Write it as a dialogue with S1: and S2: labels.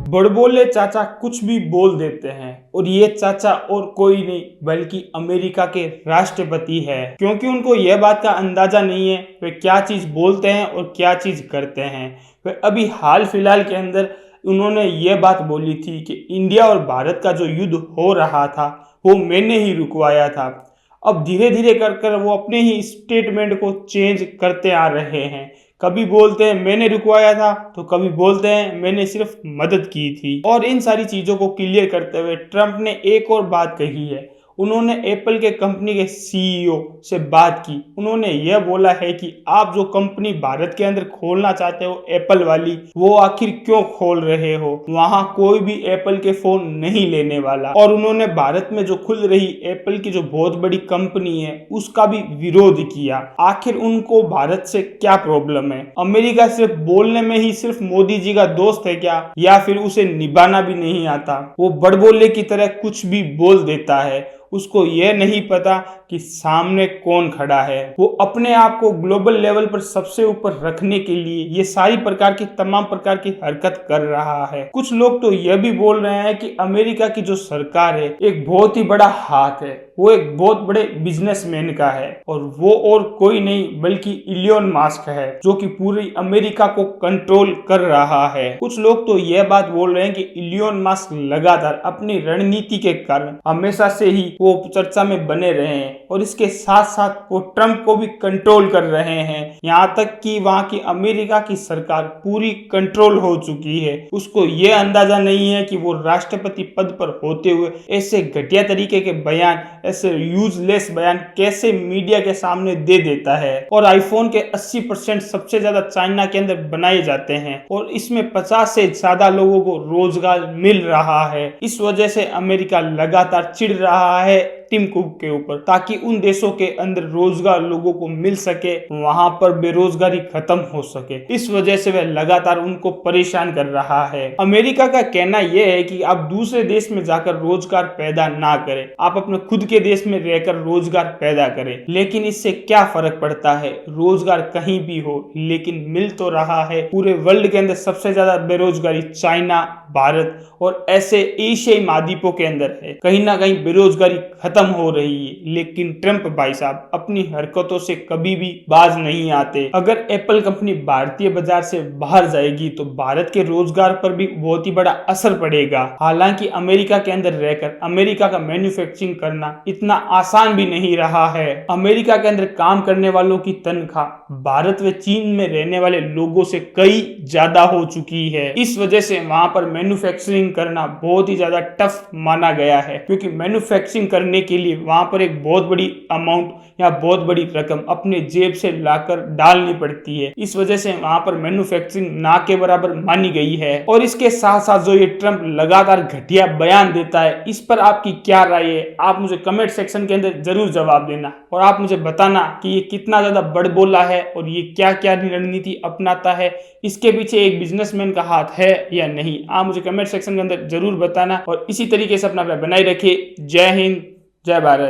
S1: बड़बोले चाचा कुछ भी बोल देते हैं और ये चाचा और कोई नहीं बल्कि अमेरिका के राष्ट्रपति है, क्योंकि उनको यह बात का अंदाजा नहीं है वे क्या चीज बोलते हैं और क्या चीज करते हैं। वे अभी हाल फिलहाल के अंदर उन्होंने ये बात बोली थी कि इंडिया और भारत का जो युद्ध हो रहा था वो मैंने ही रुकवाया था। अब धीरे धीरे कर कर वो अपने ही स्टेटमेंट को चेंज करते आ रहे हैं। कभी बोलते हैं मैंने रुकवाया था तो कभी बोलते हैं मैंने सिर्फ मदद की थी। और इन सारी चीज़ों को क्लियर करते हुए ट्रंप ने एक और बात कही है। उन्होंने एप्पल के कंपनी के सीईओ से बात की। उन्होंने यह बोला है कि आप जो कंपनी भारत के अंदर खोलना चाहते हो एप्पल वाली, वो आखिर क्यों खोल रहे हो, वहां कोई भी एप्पल के फोन नहीं लेने वाला। और उन्होंने भारत में जो खुल रही एप्पल की जो बहुत बड़ी कंपनी है उसका भी विरोध किया। आखिर उनको भारत से क्या प्रॉब्लम है? अमेरिका सिर्फ बोलने में ही सिर्फ मोदी जी का दोस्त है क्या, या फिर उसे निभाना भी नहीं आता? वो बड़बोले की तरह कुछ भी बोल देता है। उसको यह नहीं पता कि सामने कौन खड़ा है। वो अपने आप को ग्लोबल लेवल पर सबसे ऊपर रखने के लिए ये सारी प्रकार की तमाम प्रकार की हरकत कर रहा है। कुछ लोग तो यह भी बोल रहे हैं कि अमेरिका की जो सरकार है एक बहुत ही बड़ा हाथ है, वो एक बहुत बड़े बिजनेसमैन का है और वो और कोई नहीं बल्कि इलियन मस्क है, जो कि पूरी अमेरिका को कंट्रोल कर रहा है। कुछ लोग तो यह बात बोल रहे हैं कि इलियन मस्क लगातार अपनी रणनीति के कारण हमेशा से ही वो चर्चा में बने रहे हैं और इसके साथ साथ वो ट्रंप को भी कंट्रोल कर रहे हैं। यहाँ तक कि वहां की अमेरिका की सरकार पूरी कंट्रोल हो चुकी है। उसको ये अंदाजा नहीं है कि वो राष्ट्रपति पद पर होते हुए ऐसे घटिया तरीके के बयान, ऐसे यूजलेस बयान कैसे मीडिया के सामने दे देता है। और आईफोन के 80% सबसे ज्यादा चाइना के अंदर बनाए जाते हैं और इसमें 50 से ज्यादा लोगों को रोजगार मिल रहा है। इस वजह से अमेरिका लगातार चिढ़ रहा है टिम कुक के ऊपर, ताकि उन देशों के अंदर रोजगार लोगों को मिल सके, वहां पर बेरोजगारी खत्म हो सके। इस वजह से वह लगातार उनको परेशान कर रहा है। अमेरिका का कहना यह है कि आप दूसरे देश में जाकर रोजगार पैदा ना करें, आप अपने खुद के देश में रहकर रोजगार पैदा करें। लेकिन इससे क्या फर्क पड़ता है? रोजगार कहीं भी हो लेकिन मिल तो रहा है। पूरे वर्ल्ड के अंदर सबसे ज्यादा बेरोजगारी चाइना, भारत और ऐसे एशियाई महाद्वीपों के अंदर है। कहीं ना कहीं बेरोजगारी खत्म हो रही है, लेकिन ट्रंप भाई साहब अपनी हरकतों से कभी भी बाज नहीं आते। अगर एप्पल कंपनी भारतीय बाजार से बाहर जाएगी तो भारत के रोजगार पर भी बहुत ही बड़ा असर पड़ेगा। हालांकि अमेरिका के अंदर रहकर अमेरिका का मैन्युफैक्चरिंग करना इतना आसान भी नहीं रहा है। अमेरिका के अंदर काम करने वालों की तनख्वाह भारत व चीन में रहने वाले लोगों से कई ज्यादा हो चुकी है। इस वजह से वहां पर मैन्युफैक्चरिंग करना बहुत ही ज्यादा टफ माना गया है, क्योंकि मैन्युफैक्चरिंग करने के लिए वहां पर एक बहुत बड़ी अमाउंट या बहुत बड़ी रकम अपने जेब से लाकर डालनी पड़ती है। इस वजह से वहां पर मैन्युफैक्चरिंग ना के बराबर मानी गई है। और इसके साथ साथ जो ये ट्रंप लगातार घटिया बयान देता है, इस पर आपकी क्या राय है? आप मुझे कमेंट सेक्शन के अंदर जरूर जवाब देना और आप मुझे बताना कि ये कितना ज्यादा बड़बोला है और ये क्या क्या रणनीति अपनाता है। इसके पीछे एक बिजनेसमैन का हाथ है या नहीं? आप मुझे कमेंट सेक्शन के अंदर जरूर बताना और इसी तरीके से अपना बनाए रखिए। जय हिंद, जय भारत।